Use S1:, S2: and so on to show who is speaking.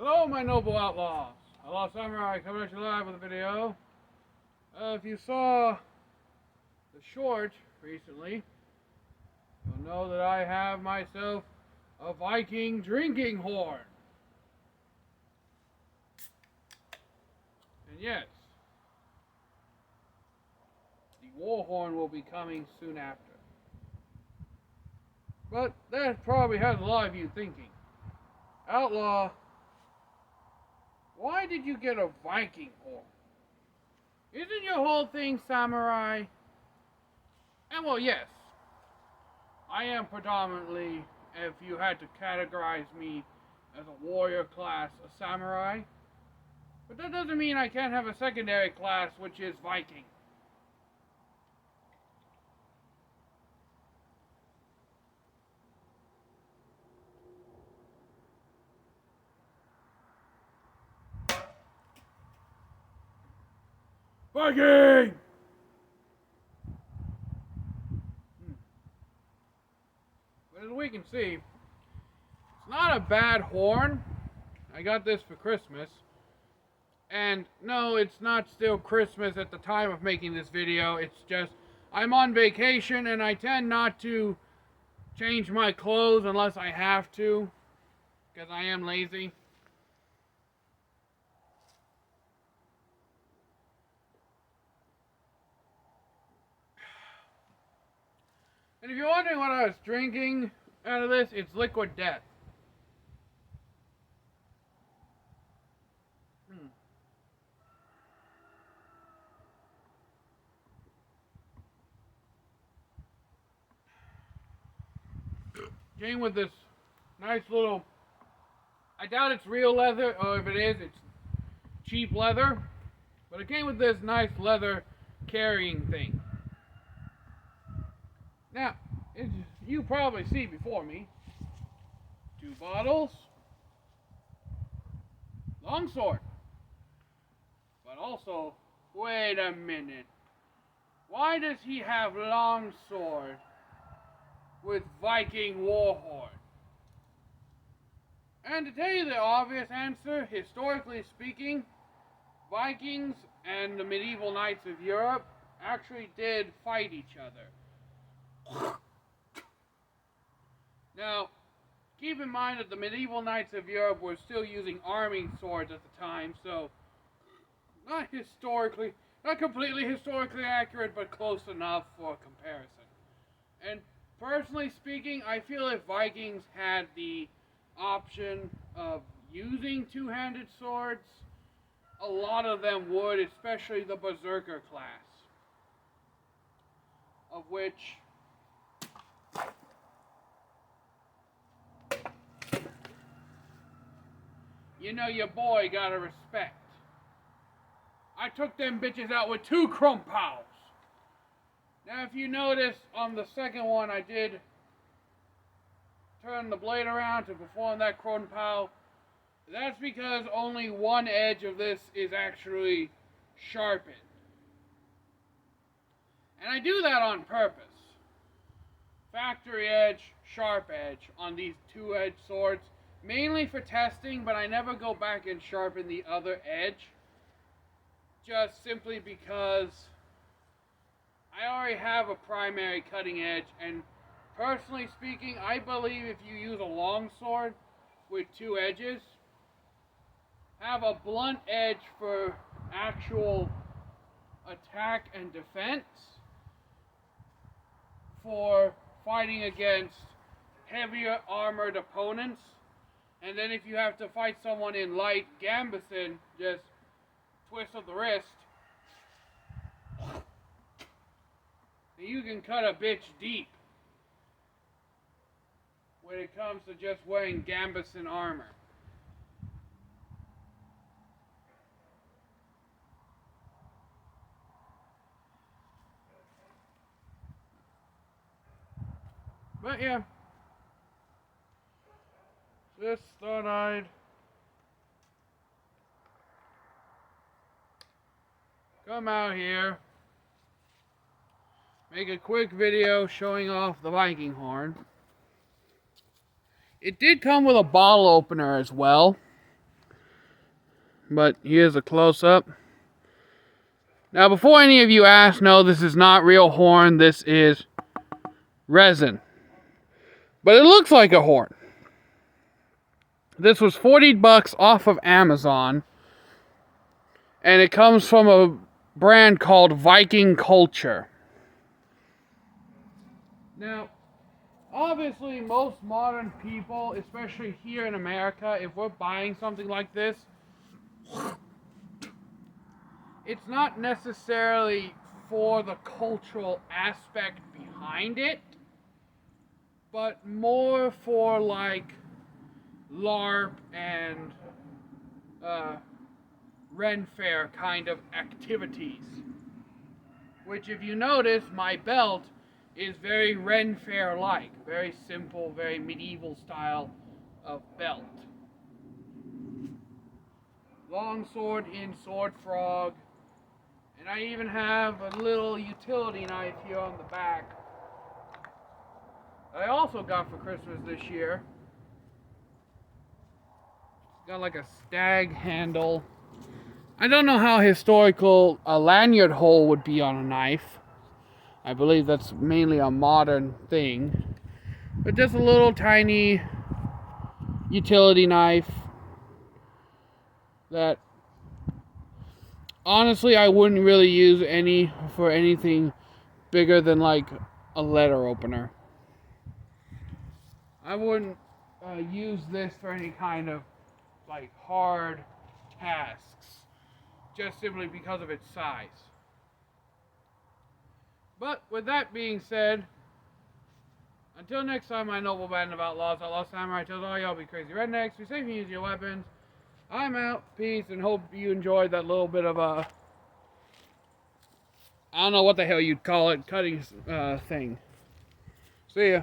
S1: Hello, my noble outlaws. Outlaw Samurai coming at you live with a video. If you saw the short recently, you'll know that I have myself a Viking drinking horn. And yes, the war horn will be coming soon after. But that probably has a lot of you thinking, Outlaw, why did you get a Viking horn? Isn't your whole thing samurai? And well, yes, I am predominantly, if you had to categorize me as a warrior class, a samurai. But that doesn't mean I can't have a secondary class, which is Viking. Viking! But as we can see, it's not a bad horn. I got this for Christmas. And no, it's not still Christmas at the time of making this video. It's just, I'm on vacation and I tend not to change my clothes unless I have to, because I am lazy. And if you're wondering what I was drinking out of this, it's Liquid Death. Came with this nice little, I doubt it's real leather, or if it is, it's cheap leather. But it came with this nice leather carrying thing. Now, you probably see before me, 2 bottles, longsword. But also, wait a minute. Why does he have longsword with Viking warhorn? And to tell you the obvious answer, historically speaking, Vikings and the medieval knights of Europe actually did fight each other. Now, keep in mind that the medieval knights of Europe were still using arming swords at the time, so not completely historically accurate, but close enough for comparison. And personally speaking, I feel if Vikings had the option of using two-handed swords, a lot of them would, especially the Berserker class, of which you know your boy gotta respect. I took them bitches out with 2 Krumpows. Now if you notice, on the second one I did turn the blade around to perform that Krumpow. That's because only one edge of this is actually sharpened. And I do that on purpose. Factory edge, sharp edge on these 2-edged swords. Mainly for testing, but I never go back and sharpen the other edge. Just simply because I already have a primary cutting edge, and personally speaking, I believe if you use a longsword with 2 edges, have a blunt edge for actual attack and defense, for fighting against heavier armored opponents, and then if you have to fight someone in light gambeson, just twist of the wrist, you can cut a bitch deep when it comes to just wearing gambeson armor. But yeah, just thought I'd come out here, make a quick video showing off the Viking horn. It did come with a bottle opener as well. But here's a close-up. Now, before any of you ask, no, this is not real horn. This is resin. But it looks like a horn. This was $40 off of Amazon. And it comes from a brand called Viking Culture. Now, obviously, most modern people, especially here in America, if we're buying something like this, it's not necessarily for the cultural aspect behind it, but more for like LARP and Ren Fair kind of activities. Which, if you notice, my belt is very Ren Fair-like. Very simple, very medieval style of belt. Long sword in Sword Frog. And I even have a little utility knife here on the back. I also got for Christmas this year. It's got like a stag handle. I don't know how historical a lanyard hole would be on a knife. I believe that's mainly a modern thing. But just a little tiny utility knife that honestly I wouldn't really use for anything bigger than like a letter opener. I wouldn't use this for any kind of like hard tasks, just simply because of its size. But with that being said, until next time, my noble band of outlaws, outlaw samurai, tells all y'all be crazy rednecks, be safe and use your weapons. I'm out, peace, and hope you enjoyed that little bit of a, I don't know what the hell you'd call it, cutting thing. See ya.